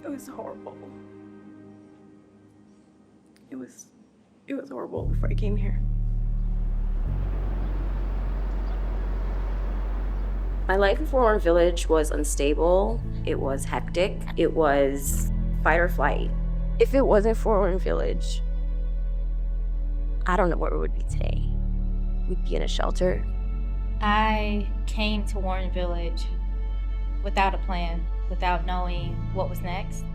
It was horrible. It was horrible before I came here. My life in Warren Village was unstable. It was hectic. It was fight or flight. If it wasn't for Warren Village, I don't know where we would be today. We'd be in a shelter. I came to Warren Village without a plan, without knowing what was next,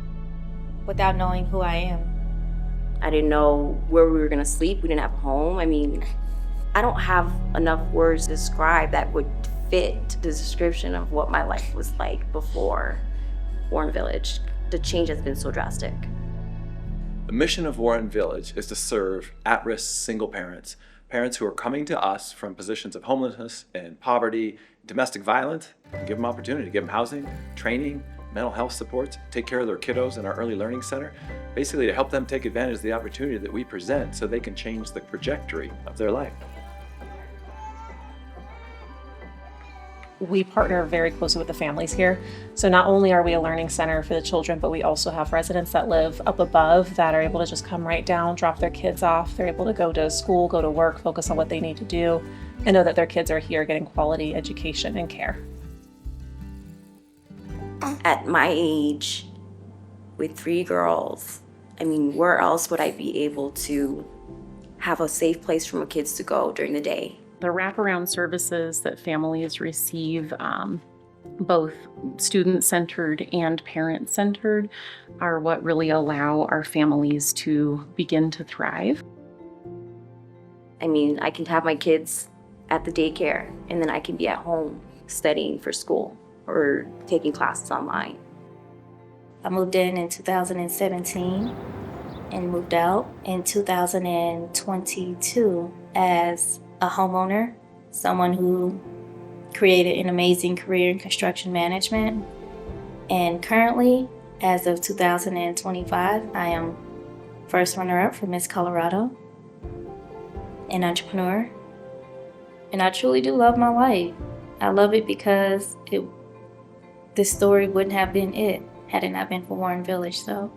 without knowing who I am. I didn't know where we were gonna sleep. We didn't have a home. I mean, I don't have enough words to describe that would fit the description of what my life was like before Warren Village. The change has been so drastic. The mission of Warren Village is to serve at-risk single parents, parents who are coming to us from positions of homelessness and poverty, domestic violence, and give them opportunity, give them housing, training, mental health supports, take care of their kiddos in our early learning center, basically to help them take advantage of the opportunity that we present so they can change the trajectory of their life. We partner very closely with the families here. So not only are we a learning center for the children, but we also have residents that live up above that are able to just come right down, drop their kids off. They're able to go to school, go to work, focus on what they need to do, and know that their kids are here getting quality education and care. At my age, with 3 girls, I mean, where else would I be able to have a safe place for my kids to go during the day? The wraparound services that families receive, both student-centered and parent-centered, are what really allow our families to begin to thrive. I mean, I can have my kids at the daycare, and then I can be at home studying for school or taking classes online. I moved in 2017 and moved out in 2022 as a homeowner, someone who created an amazing career in construction management. And currently, as of 2025, I am first runner-up for Miss Colorado, an entrepreneur, and I truly do love my life. I love it because this story wouldn't have been it had it not been for Warren Village. So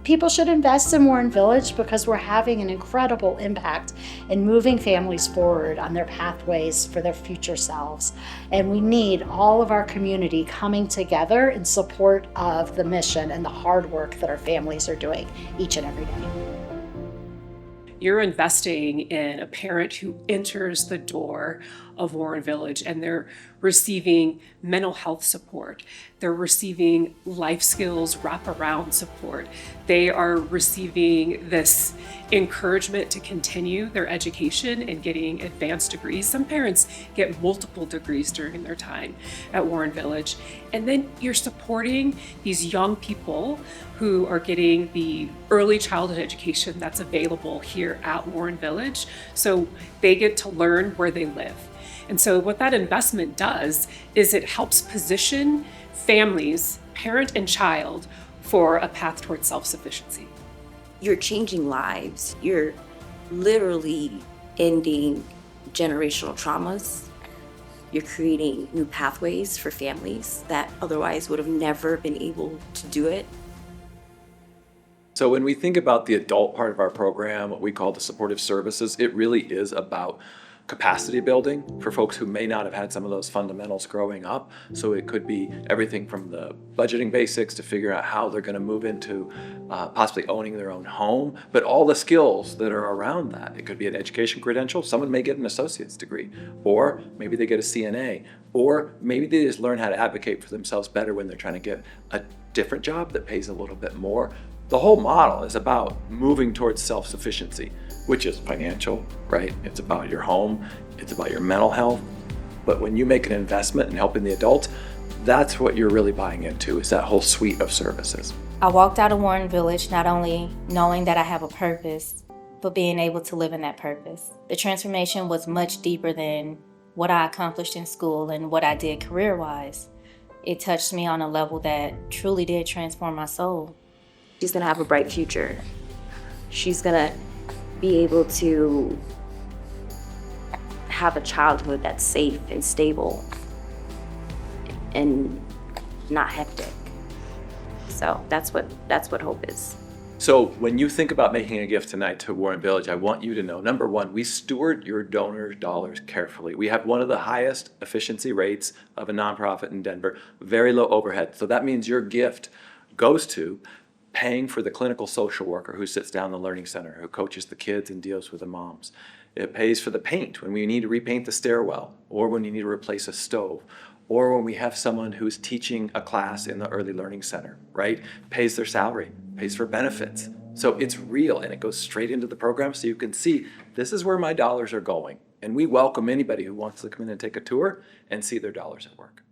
people should invest in Warren Village because we're having an incredible impact in moving families forward on their pathways for their future selves. And we need all of our community coming together in support of the mission and the hard work that our families are doing each and every day. You're investing in a parent who enters the door of Warren Village and they're receiving mental health support. They're receiving life skills wraparound support. They are receiving this encouragement to continue their education and getting advanced degrees. Some parents get multiple degrees during their time at Warren Village. And then you're supporting these young people who are getting the early childhood education that's available here at Warren Village. So they get to learn where they live. And so what that investment does is it helps position families, parent and child, for a path towards self-sufficiency. You're changing lives. You're literally ending generational traumas. You're creating new pathways for families that otherwise would have never been able to do it. So when we think about the adult part of our program, what we call the supportive services, it really is about capacity building for folks who may not have had some of those fundamentals growing up. So it could be everything from the budgeting basics to figure out how they're going to move into possibly owning their own home, but all the skills that are around that. It could be an education credential. Someone may get an associate's degree, or maybe they get a CNA, or maybe they just learn how to advocate for themselves better when they're trying to get a different job that pays a little bit more. The whole model is about moving towards self-sufficiency, which is financial, right? It's about your home, it's about your mental health. But when you make an investment in helping the adults, that's what you're really buying into, is that whole suite of services. I walked out of Warren Village not only knowing that I have a purpose, but being able to live in that purpose. The transformation was much deeper than what I accomplished in school and what I did career-wise. It touched me on a level that truly did transform my soul. She's gonna have a bright future. She's gonna be able to have a childhood that's safe and stable. And not hectic. So that's what hope is. So when you think about making a gift tonight to Warren Village, I want you to know, number one, we steward your donor dollars carefully. We have one of the highest efficiency rates of a nonprofit in Denver, very low overhead. So that means your gift goes to paying for the clinical social worker who sits down in the learning center, who coaches the kids and deals with the moms. It pays for the paint when we need to repaint the stairwell, or when you need to replace a stove, or when we have someone who's teaching a class in the early learning center, right? Pays their salary, pays for benefits. So it's real, and it goes straight into the program, so you can see this is where my dollars are going. And we welcome anybody who wants to come in and take a tour and see their dollars at work.